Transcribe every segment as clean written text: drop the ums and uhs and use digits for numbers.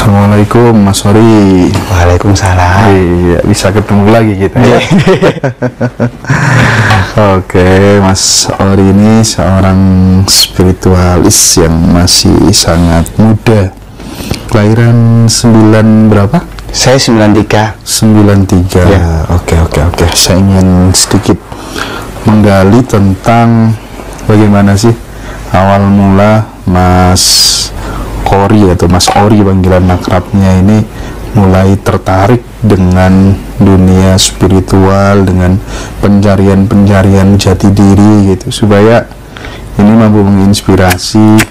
Assalamualaikum Mas Ori. Waalaikumsalam. Iya, bisa ketemu lagi kita ya. Oke, Mas Ori ini seorang spiritualis yang masih sangat muda. Kelahiran 9 berapa? Saya 93. 93. Ya. Oke. Saya ingin sedikit menggali tentang bagaimana sih awal mula Mas Ori atau Mas Ori panggilan akrabnya ini mulai tertarik dengan dunia spiritual, dengan pencarian jati diri gitu, supaya ini mampu menginspirasi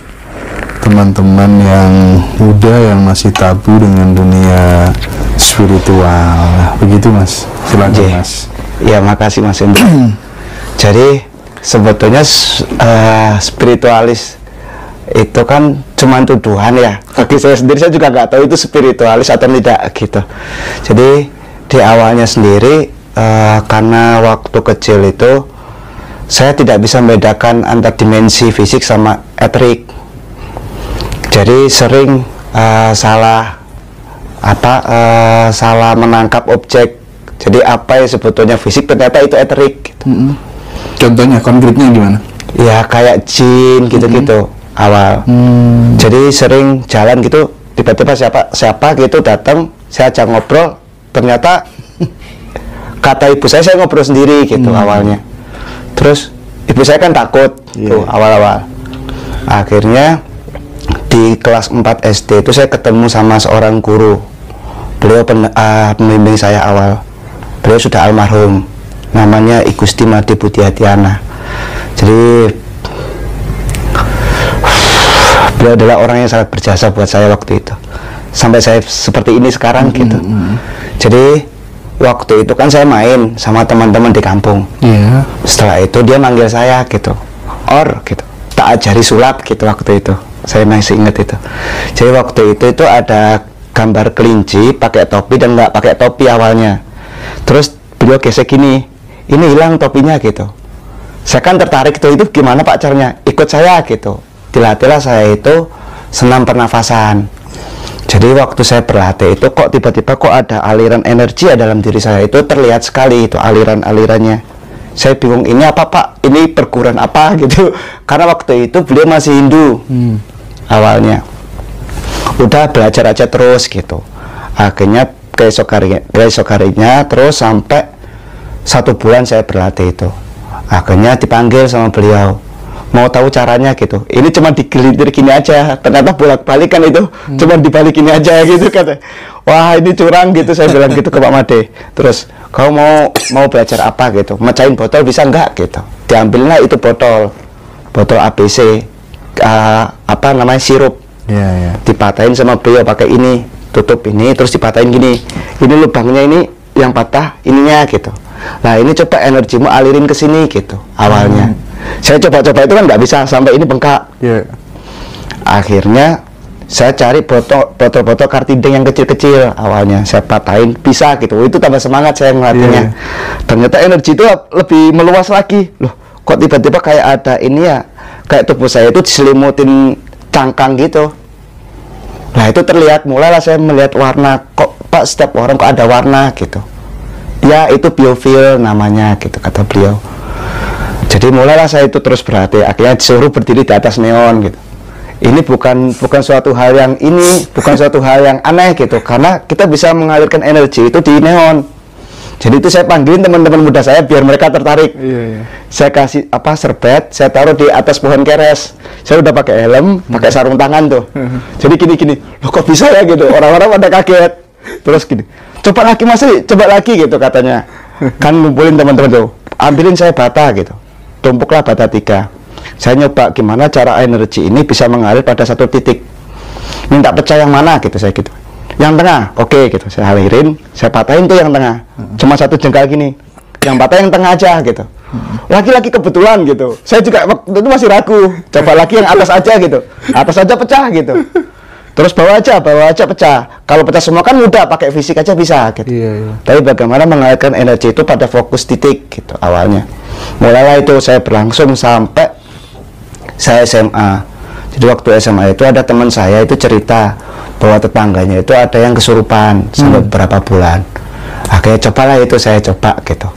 teman-teman yang muda yang masih tabu dengan dunia spiritual. Nah, begitu Mas, silakan Mas. Ya, makasih Mas Hendro. Jadi sebetulnya spiritualis itu kan cuma tuduhan ya. Bagi saya sendiri, saya juga nggak tahu itu spiritualis atau tidak gitu. Jadi di awalnya sendiri karena waktu kecil itu saya tidak bisa membedakan antar dimensi fisik sama eterik. Jadi sering salah menangkap objek. Jadi apa yang sebetulnya fisik ternyata itu eterik gitu. Contohnya konkretnya gimana? Ya kayak jin gitu-gitu. Awal. Jadi sering jalan gitu, tiba-tiba siapa gitu datang, saya ajak ngobrol, ternyata kata ibu saya ngobrol sendiri gitu awalnya. Terus ibu saya kan takut tuh awal-awal. Akhirnya di kelas 4 SD itu saya ketemu sama seorang guru. Beliau pembimbing saya awal. Beliau sudah almarhum. Namanya I Gusti Made Budiatiana. Jadi beliau adalah orang yang sangat berjasa buat saya waktu itu, sampai saya seperti ini sekarang gitu. Jadi waktu itu kan saya main sama teman-teman di kampung. Setelah itu dia manggil saya gitu, gitu, tak ajari sulap gitu waktu itu. Saya masih ingat itu. Jadi waktu itu ada gambar kelinci pakai topi dan nggak pakai topi awalnya. Terus beliau gesek gini, ini hilang topinya gitu. Saya kan tertarik itu gimana Pak caranya? Ikut saya gitu. Dilatihlah saya itu senam pernafasan. Jadi waktu saya berlatih itu kok tiba-tiba kok ada aliran energi dalam diri saya, itu terlihat sekali itu aliran-alirannya. Saya bingung, ini apa Pak? Ini perguruan apa gitu. Karena waktu itu beliau masih Hindu awalnya. Udah belajar aja terus gitu. Akhirnya keesok harinya terus sampai 1 bulan saya berlatih itu. Akhirnya dipanggil sama beliau, mau tahu caranya gitu. Ini cuma digelintir gini aja, ternyata bolak-balik kan itu, cuma dibalik gini aja gitu kata. Wah ini curang gitu, saya bilang gitu ke Pak Made. Terus kau mau belajar apa gitu, mecahin botol bisa nggak gitu. Diambilnya itu botol ABC, sirup. Dipatahin sama beliau pakai ini, tutup ini, terus dipatahin gini. Ini lubangnya ini yang patah ininya gitu. Nah ini coba energimu alirin ke sini gitu awalnya. Saya coba-coba itu kan nggak bisa, sampai ini bengkak. Akhirnya saya cari botol-botol kartideng yang kecil-kecil awalnya, saya patahin, bisa gitu. Itu tambah semangat saya ngelatihnya. Ternyata energi itu lebih meluas lagi. Loh, kok tiba-tiba kayak ada ini ya, kayak tubuh saya itu diselimutin cangkang gitu. Nah itu terlihat, mulailah saya melihat warna. Kok Pak setiap orang kok ada warna gitu. Ya itu biofil namanya gitu kata beliau. Jadi mulailah saya itu terus berlatih. Akhirnya disuruh berdiri di atas neon gitu. Ini bukan suatu hal yang bukan suatu hal yang aneh gitu, karena kita bisa mengalirkan energi itu di neon. Jadi itu saya panggilin teman-teman muda saya biar mereka tertarik. Saya kasih serbet, saya taruh di atas pohon keres. Saya udah pakai helm, pakai sarung tangan tuh. Jadi gini, loh kok bisa ya gitu. Orang-orang pada kaget. Terus gini, coba lagi Mas, coba lagi gitu katanya. Kan ngumpulin teman-teman tuh, ambilin saya bata gitu. Tumpuklah bata 3. Saya nyoba gimana cara energi ini bisa mengalir pada satu titik. Minta pecah yang mana gitu, saya gitu. Yang tengah, oke gitu. Saya alirin, saya patahin tuh yang tengah. Cuma 1 jengkal gini. Yang patah yang tengah aja gitu. Laki-laki kebetulan gitu. Saya juga waktu itu masih ragu. Coba lagi yang atas aja gitu. Atas aja pecah gitu. Terus bawah aja pecah. Kalau pecah semua kan mudah, pakai fisik aja bisa gitu. Tapi bagaimana mengalirkan energi itu pada fokus titik gitu awalnya. Mulailah itu saya berlangsung sampai saya SMA. Jadi waktu SMA itu ada teman saya itu cerita bahwa tetangganya itu ada yang kesurupan sampai beberapa bulan. Akhirnya cobalah itu, saya coba gitu.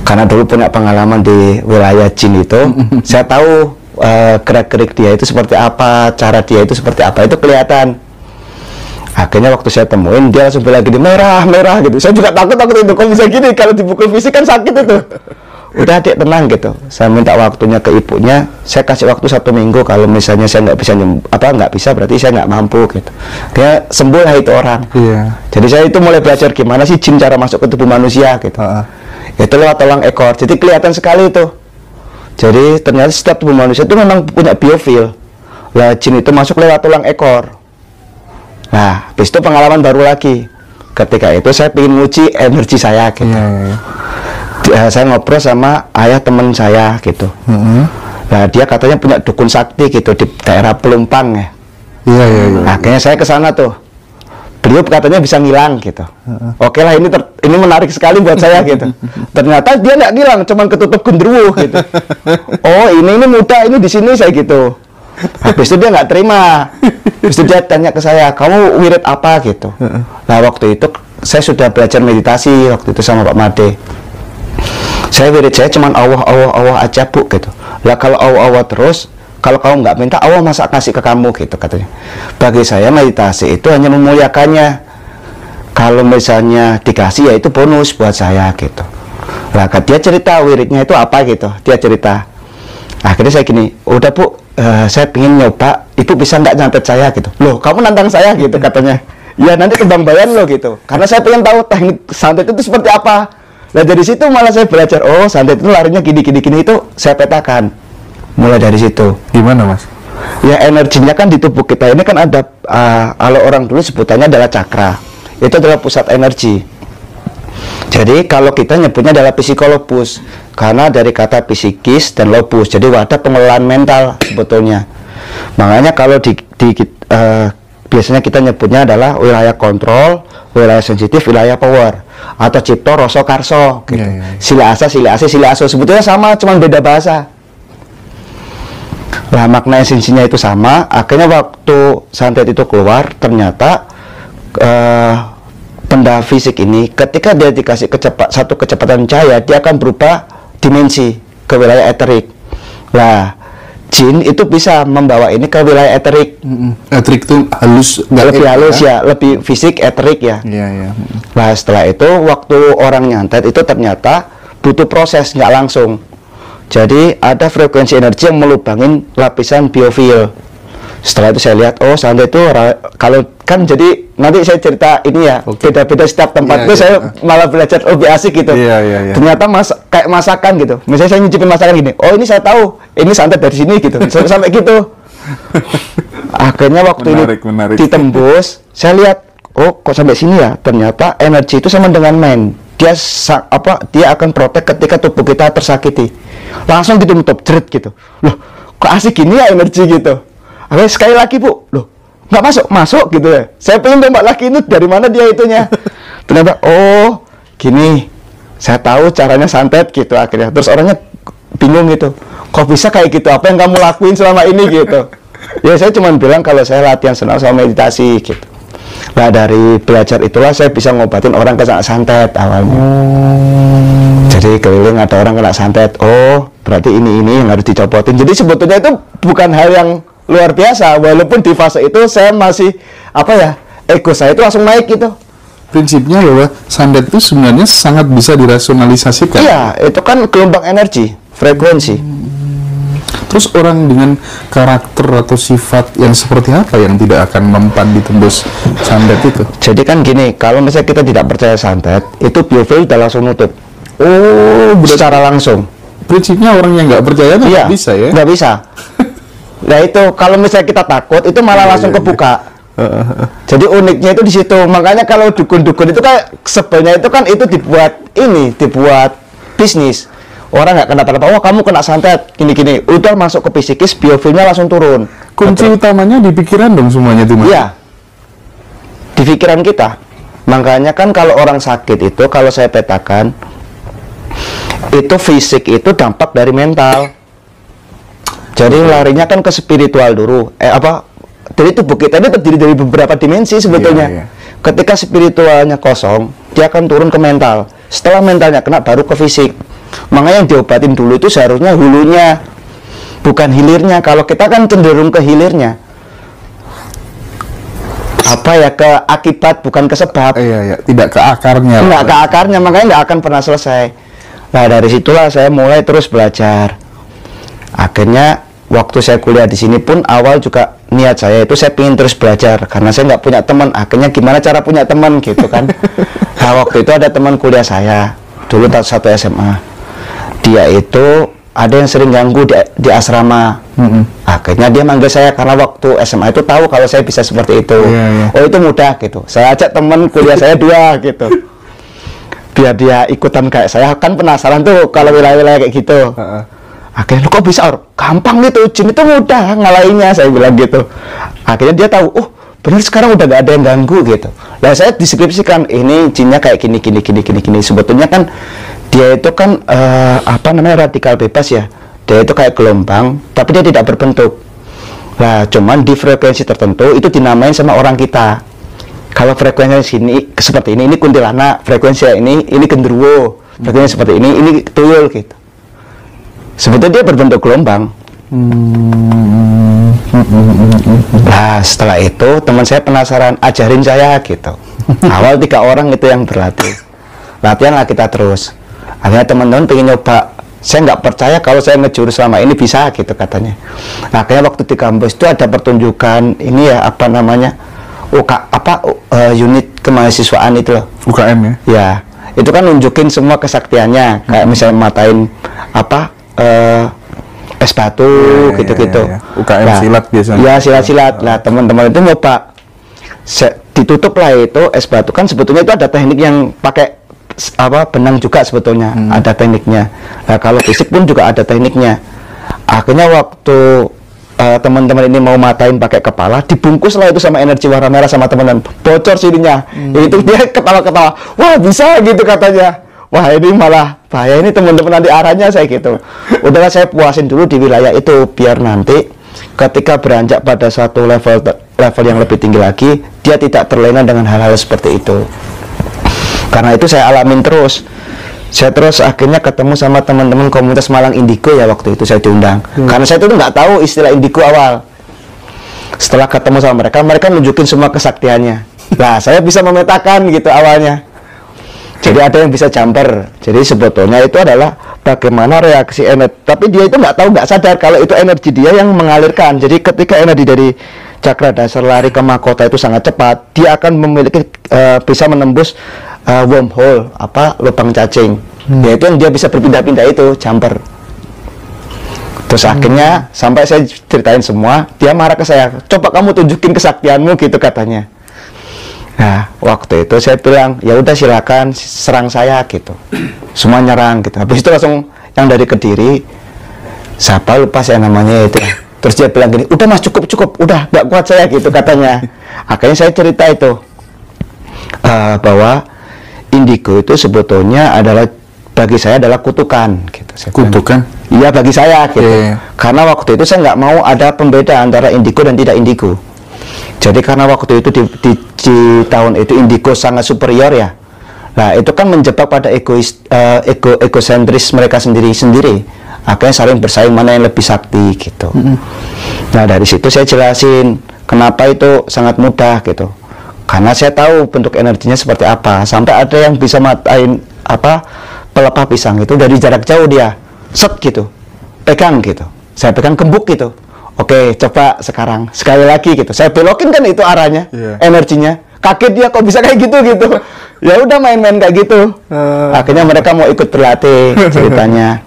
Karena dulu punya pengalaman di wilayah jin itu, saya tahu gerak-gerik dia itu seperti apa, cara dia itu seperti apa, itu kelihatan. Akhirnya waktu saya temuin, dia langsung bilang gini, merah gitu. Saya juga takut itu, kok bisa gini, kalau dipukul fisik kan sakit itu. Udah adik tenang gitu. Saya minta waktunya ke ibunya, saya kasih waktu 1 minggu, kalau misalnya saya nggak bisa berarti saya nggak mampu gitu. Dia sembuh lah itu orang. Jadi saya itu mulai belajar gimana sih jin cara masuk ke tubuh manusia gitu. Itu lewat tulang ekor, jadi kelihatan sekali itu. Jadi ternyata setiap tubuh manusia itu memang punya biofil. Lah jin itu masuk lewat tulang ekor. Nah, habis itu pengalaman baru lagi. Ketika itu saya ingin nguji energi saya gitu. Saya ngobrol sama ayah teman saya gitu. Nah, dia katanya punya dukun sakti gitu di daerah Pelumpang ya. Akhirnya saya ke sana tuh. Beliau katanya bisa ngilang gitu. Oke lah, ini menarik sekali buat saya gitu. Ternyata dia nggak ngilang, cuman ketutup genderuwo gitu. Oh, ini muda, ini di sini saya gitu. Habis itu dia nggak terima. Habis itu dia tanya ke saya, kamu wirid apa gitu. Nah, waktu itu saya sudah belajar meditasi waktu itu sama Pak Made. Saya wirid saya cuman Allah aja bu gitu. Lah kalau Allah terus, kalau kamu nggak minta, Allah masa kasih ke kamu gitu katanya. Bagi saya meditasi itu hanya memuliakannya. Kalau misalnya dikasih ya itu bonus buat saya gitu. Lah dia cerita wiridnya itu apa gitu. Dia cerita. Akhirnya saya gini, udah bu, saya pengen nyoba, ibu bisa nggak nyantet saya gitu. Loh kamu nantang saya gitu katanya. Ya nanti kembang bayan lo gitu. Karena saya pengen tahu teknik santet itu seperti apa. Nah dari situ malah saya belajar, oh santet itu larinya gini itu saya petakan. Mulai dari situ. Gimana mas? Ya energinya kan di tubuh kita ini kan ada, kalau orang dulu sebutannya adalah cakra. Itu adalah pusat energi. Jadi kalau kita nyebutnya adalah psikolopus, karena dari kata psikis dan lopus, jadi wadah pengelolaan mental sebetulnya. Makanya kalau biasanya kita nyebutnya adalah wilayah kontrol, wilayah sensitif, wilayah power, atau cipto, rasa, karso gitu. Sila asa, sila ase, sila aso, sebetulnya sama, cuma beda bahasa. Nah makna esensinya itu sama. Akhirnya waktu santet itu keluar, ternyata benda fisik ini ketika dia dikasih satu kecepatan cahaya, dia akan berubah dimensi ke wilayah eterik. Nah jin itu bisa membawa ini ke wilayah eterik. Eterik itu halus, lebih halus ya, lebih fisik, eterik ya. Nah setelah itu waktu orang nyantet itu ternyata butuh proses, nggak langsung. Jadi ada frekuensi energi yang melubangin lapisan biofil. Setelah itu saya lihat, oh santet itu kalau kan, jadi nanti saya cerita ini ya, beda-beda setiap tempat itu saya malah belajar lebih asik gitu. Ternyata kayak masakan gitu. Misalnya saya nyicipin masakan gini, oh ini saya tahu, ini santet dari sini gitu, sampai gitu. Akhirnya waktu menarik. Ditembus, saya lihat, oh kok sampai sini ya? Ternyata energi itu sama dengan main. Dia akan protek ketika tubuh kita tersakiti. Langsung gitu nutup, jeret gitu. Loh, kok asik gini ya energi gitu. Akhirnya sekali lagi bu, loh nggak masuk gitu ya. Saya pengen tembak lagi itu dari mana dia itunya. Ternyata oh gini, saya tahu caranya santet gitu akhirnya. Terus orangnya bingung gitu, kok bisa kayak gitu, apa yang kamu lakuin selama ini gitu. Ya saya cuma bilang kalau saya latihan senam sama meditasi gitu. Nah dari belajar itulah saya bisa ngobatin orang kena santet awalnya. Jadi keliling ada orang kena santet, oh berarti ini yang harus dicopotin. Jadi sebetulnya itu bukan hal yang luar biasa, walaupun di fase itu saya masih ego saya itu langsung naik gitu. Prinsipnya bahwa santet itu sebenarnya sangat bisa dirasionalisasikan. Iya, itu kan gelombang energi, frekuensi. Terus orang dengan karakter atau sifat yang seperti apa yang tidak akan mempan ditembus santet itu? Jadi kan gini, kalau misalnya kita tidak percaya santet, itu biofil udah langsung nutup. Oh, secara langsung. Prinsipnya orang yang nggak percaya itu nggak bisa ya? Nggak bisa. Nah itu kalau misalnya kita takut itu malah langsung kebuka. Jadi uniknya itu di situ. Makanya kalau dukun-dukun itu kan sebenarnya itu kan itu dibuat bisnis. Orang nggak kena apa-apa. Oh kamu kena santet gini-gini. Udah masuk ke psikis, biofilnya langsung turun. Kunci utamanya di pikiran dong semuanya itu mas. Iya. Di pikiran kita. Makanya kan kalau orang sakit itu kalau saya petakan itu fisik itu dampak dari mental. Jadi larinya kan ke spiritual dulu, dari tubuh kita ini terdiri dari beberapa dimensi sebetulnya. Iya, iya. Ketika spiritualnya kosong, dia akan turun ke mental. Setelah mentalnya kena, baru ke fisik. Makanya yang diobatin dulu itu seharusnya hulunya, bukan hilirnya. Kalau kita kan cenderung ke hilirnya. Apa ya, ke akibat bukan ke sebab. Iya, iya, tidak ke akarnya. Nggak ke akarnya, makanya nggak akan pernah selesai. Nah, dari situlah saya mulai terus belajar. Akhirnya waktu saya kuliah di sini pun awal juga niat saya itu saya ingin terus belajar karena saya nggak punya teman. Akhirnya gimana cara punya teman gitu kan. Nah, waktu itu ada teman kuliah saya dulu satu SMA. Dia itu ada yang sering ganggu di asrama. Akhirnya dia manggil saya karena waktu SMA itu tahu kalau saya bisa seperti itu. Oh, itu mudah gitu. Saya ajak teman kuliah saya 2 gitu. Biar dia ikutan kayak saya, kan penasaran tuh kalau wilayah-wilayah kayak gitu. Akhirnya, kok bisa, Or? Gampang gitu, jin itu mudah ngalahinnya, saya bilang gitu. Akhirnya dia tahu, oh bener sekarang udah gak ada yang ganggu gitu. Nah, saya deskripsikan, ini jinnya kayak gini. Sebetulnya kan dia itu kan apa namanya, radikal bebas ya. Dia itu kayak gelombang, tapi dia tidak berbentuk. Nah, cuman di frekuensi tertentu itu dinamain sama orang kita. Kalau frekuensi sini seperti ini kuntilanak, frekuensi ini genderuwo, frekuensi seperti ini tuyul gitu. Sebetulnya dia berbentuk gelombang. Nah, setelah itu teman saya penasaran, ajarin saya gitu. Awal 3 orang itu yang berlatih. Latihan lah kita terus. Akhirnya teman-teman pengen nyoba. Saya nggak percaya kalau saya ngejurus selama ini bisa gitu katanya. Nah, akhirnya waktu di kampus itu ada pertunjukan ini ya, apa namanya, unit kemahasiswaan itu loh. UKM ya? Ya, itu kan nunjukin semua kesaktiannya. Kayak misalnya matain apa, es batu gitu-gitu. UKM nah, silat biasanya. Ya, silat-silat. Nah, teman-teman itu nyoba. Ditutup lah itu es batu, kan sebetulnya itu ada teknik yang pakai benang juga sebetulnya, ada tekniknya. Nah, kalau fisik pun juga ada tekniknya. Akhirnya waktu teman-teman ini mau matain pakai kepala, dibungkus lah itu sama energi warna merah sama teman-teman, bocor sininya. Itu dia ketawa-ketawa, wah bisa gitu katanya. Wah, ini malah bahaya ini teman-teman, nanti arahnya saya gitu. Udahlah, saya puasin dulu di wilayah itu biar nanti ketika beranjak pada satu level yang lebih tinggi lagi, dia tidak terlena dengan hal-hal seperti itu. Karena itu saya alamin terus. Saya terus akhirnya ketemu sama teman-teman komunitas Malang Indigo ya, waktu itu saya diundang. Karena saya itu nggak tahu istilah Indigo awal. Setelah ketemu sama mereka nunjukin semua kesaktiannya. Nah, saya bisa memetakan gitu awalnya. Jadi ada yang bisa jumper. Jadi sebetulnya itu adalah bagaimana reaksi energi. Tapi dia itu nggak sadar kalau itu energi dia yang mengalirkan. Jadi ketika energi dari cakra dasar lari ke mahkota itu sangat cepat, dia akan memiliki bisa menembus wormhole, lubang cacing. Yaitu yang dia bisa berpindah-pindah itu jumper. Terus akhirnya sampai saya ceritain semua, dia marah ke saya. Coba kamu tunjukin kesaktianmu gitu katanya. Nah, waktu itu saya bilang, ya udah silakan serang saya gitu. Semua nyerang gitu. Habis itu langsung yang dari Kediri, siapa lupa saya namanya itu. Terus dia bilang gini, udah Mas cukup, udah gak kuat saya gitu katanya. Akhirnya saya cerita itu bahwa indigo itu sebetulnya adalah, bagi saya adalah kutukan gitu. Kutukan? Iya, bagi saya gitu. Karena waktu itu saya nggak mau ada pembeda antara indigo dan tidak indigo. Jadi karena waktu itu di tahun itu indigo sangat superior ya. Nah, itu kan menjebak pada egosentris mereka sendiri-sendiri. Akhirnya saling bersaing mana yang lebih sakti gitu. Nah, dari situ saya jelasin kenapa itu sangat mudah gitu. Karena saya tahu bentuk energinya seperti apa. Sampai ada yang bisa matain pelepah pisang itu dari jarak jauh, dia set gitu, pegang gitu. Saya pegang gembuk gitu. Oke, coba sekarang sekali lagi gitu. Saya belokin kan itu arahnya, energinya. Kaget dia, kok bisa kayak gitu. Ya udah, main-main kayak gitu. Akhirnya mereka mau ikut berlatih ceritanya.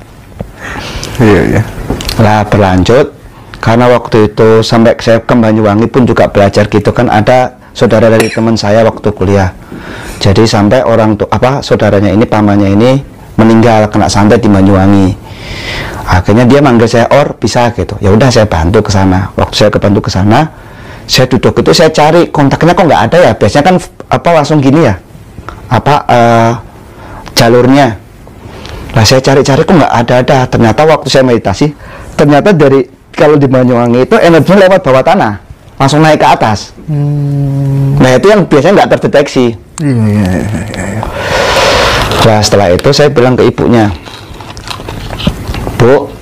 Iya. Lah berlanjut, karena waktu itu sampai saya ke Banyuwangi pun juga belajar gitu kan, ada saudara dari teman saya waktu kuliah. Jadi sampai saudaranya ini, pamannya ini meninggal kena santet di Banyuwangi. Akhirnya dia manggil saya, Or bisa gitu. Ya udah, saya bantu ke sana. Waktu saya kebantu ke sana, saya duduk itu, saya cari kontaknya kok nggak ada ya. Biasanya kan langsung gini ya, jalurnya. Lah saya cari-cari kok nggak ada. Ternyata waktu saya meditasi, ternyata dari kalau di Banyuwangi itu energinya lewat bawah tanah. langsung naik ke atas. Nah itu yang biasanya nggak terdeteksi. Iya. Nah setelah itu saya bilang ke ibunya, Bu,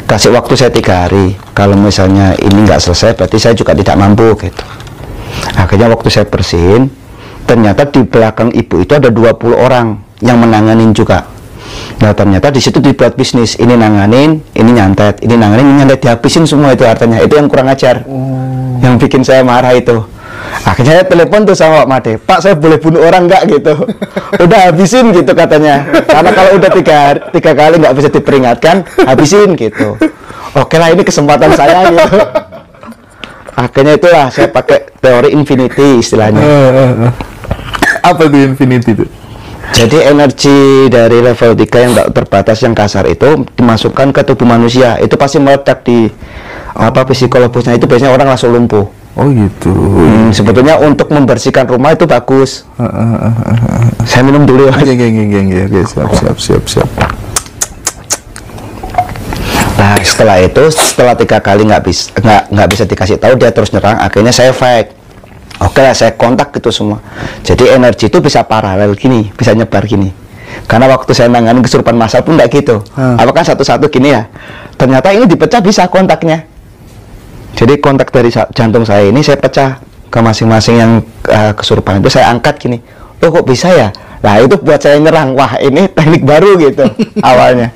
kasih waktu saya 3 hari. Kalau misalnya ini nggak selesai, berarti saya juga tidak mampu gitu. Akhirnya waktu saya bersihin, ternyata di belakang ibu itu ada 20 orang yang menanganin juga. Nah ternyata di situ dibuat bisnis, ini nanganin, ini nyantet, ini nanganin, ini nyantet, dihabisin semua itu artinya. Itu yang kurang ajar, yang bikin saya marah itu. Akhirnya saya telepon tuh sama Pak Made, Pak saya boleh bunuh orang nggak gitu? Udah habisin gitu katanya. Karena kalau udah tiga kali nggak bisa diperingatkan, habisin gitu. Oke lah ini kesempatan saya gitu. Akhirnya itulah saya pakai teori infinity istilahnya. Apa itu infinity itu? Jadi energi dari level 3 yang tak terbatas yang kasar itu dimasukkan ke tubuh manusia, itu pasti meledak di psikologusnya, itu biasanya orang langsung lumpuh. Oh gitu. Sebetulnya untuk membersihkan rumah itu bagus. Saya minum dulu. Oke, siap. Nah setelah itu, setelah 3 kali nggak bisa dikasih tahu, dia terus nyerang. Akhirnya saya fight. Oke lah, saya kontak gitu semua. Jadi energi itu bisa paralel gini, bisa nyebar gini. Karena waktu saya nanganin kesurupan massal pun nggak gitu. Apakah satu-satu gini ya? Ternyata ini dipecah bisa kontaknya. Jadi kontak dari jantung saya ini saya pecah ke masing-masing yang kesurupan itu, saya angkat gini. Oh kok bisa ya? Nah itu buat saya nyerang. Wah ini teknik baru gitu awalnya.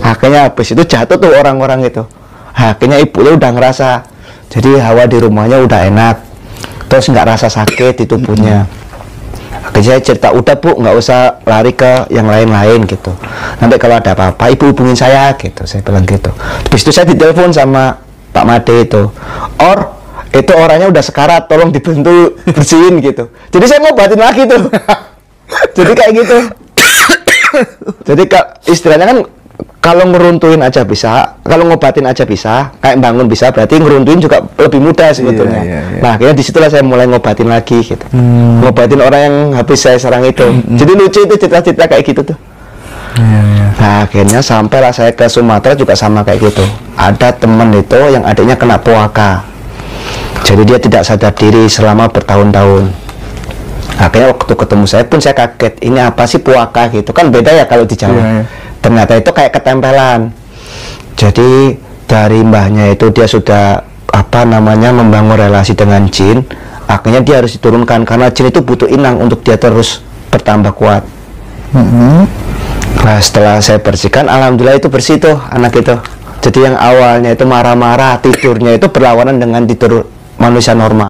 Akhirnya habis itu jatuh tuh orang-orang itu. Akhirnya ibunya udah ngerasa. Jadi hawa di rumahnya udah enak. Terus nggak rasa sakit di tubuhnya. Akhirnya saya cerita, udah Bu, nggak usah lari ke yang lain-lain gitu. Nanti kalau ada apa-apa, Ibu hubungin saya gitu. Saya bilang gitu. Habis itu saya ditelepon sama Pak Made itu, itu orangnya udah sekarat, tolong dibantu bersihin gitu. Jadi saya ngobatin lagi tuh. Jadi kayak gitu. Jadi istilahnya kan kalau ngeruntuhin aja bisa, kalau ngobatin aja bisa, kayak bangun bisa, berarti ngeruntuhin juga lebih mudah sebetulnya. Iya. Nah akhirnya disitulah saya mulai ngobatin lagi gitu. Ngobatin orang yang habis saya serang itu. Jadi lucu itu cerita-cerita kayak gitu tuh. Nah akhirnya sampailah saya ke Sumatera juga sama kayak gitu. Ada temen itu yang adiknya kena puaka. Jadi dia tidak sadar diri selama bertahun-tahun. Akhirnya waktu ketemu saya pun saya kaget, ini apa sih puaka gitu. Kan beda ya kalau di Jawa. Ternyata itu kayak ketempelan. Jadi dari mbahnya itu dia sudah membangun relasi dengan jin. Akhirnya dia harus diturunkan karena jin itu butuh inang untuk dia terus bertambah kuat. Nah setelah saya bersihkan, alhamdulillah itu bersih tuh anak itu. Jadi yang awalnya itu marah-marah, tidurnya itu berlawanan dengan tidur manusia normal.